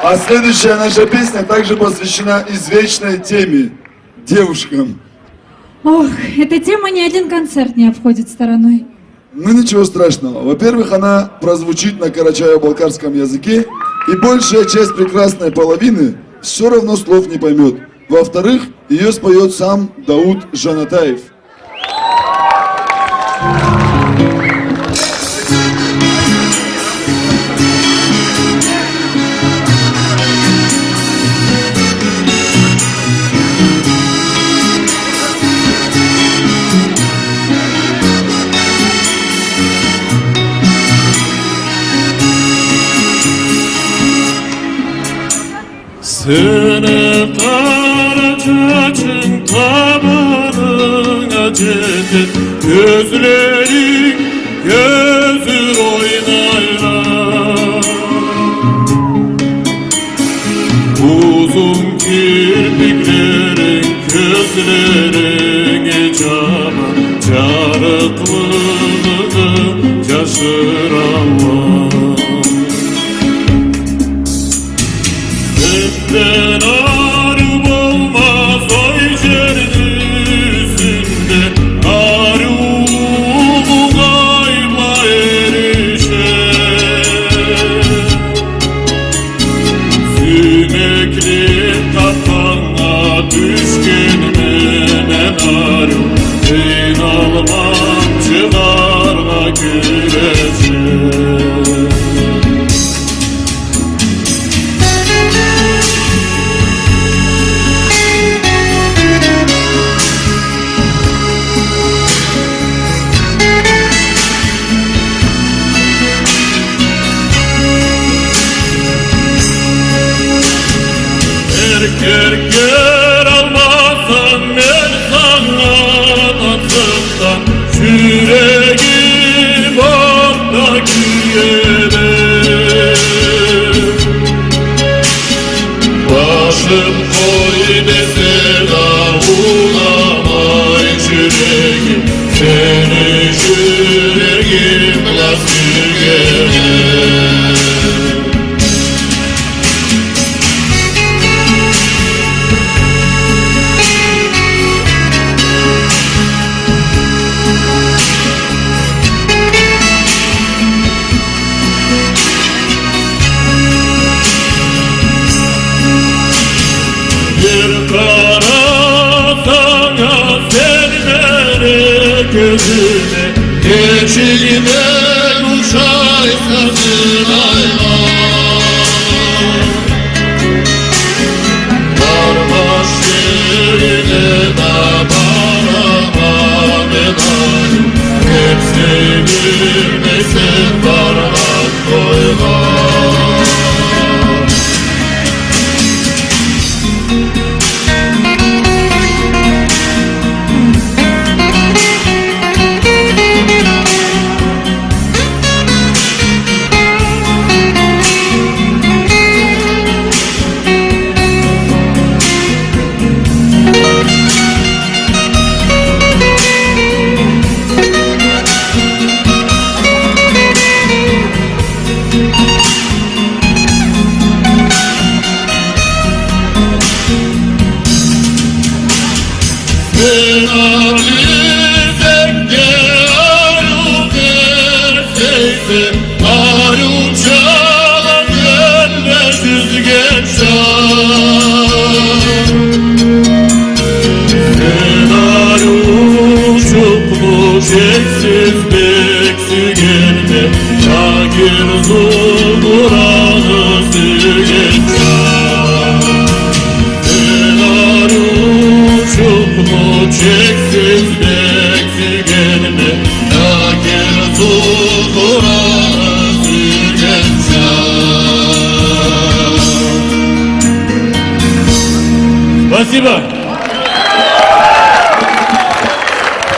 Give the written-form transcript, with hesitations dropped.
А следующая наша песня также посвящена извечной теме – девушкам. Ох, эта тема ни один концерт не обходит стороной. Ну ничего страшного. Во-первых, она прозвучит на карачаево-балкарском языке, и большая часть прекрасной половины все равно слов не поймет. Во-вторых, ее споет сам Дауд Жанатаев. Seni karacacın tabanına ceket gözlerin gözür oynaylar. Uzun kirpiklerin gözlerin cama carıklığını yaşıranlar. Benden arım olmaz oy yerin üstünde, arımı kayma erişer. Sümekli kafana düşkün menen arım, din almamcılarla güreşer. Erker almazsan ben sana atımdan, yüreğim orada güyere. Başım koy dese da ulamay yüreğim, seni yüreğim nasıl gelir? Bir kara sana sermere gözüne, geçilme kuşay sazın aylar. Varbaş yerine da bana medalım, hep sevilmesen varmak koylar. Ben alizenge arı verseyse, arı çalan gönle düzgen çal. Sen arı çuklu çeksiz beksi gelme, fakir zulmuranı sürgen çal. Sen arı çuklu çeksiz beksi gelme, fakir zulmuranı sürgen çal. Спасибо.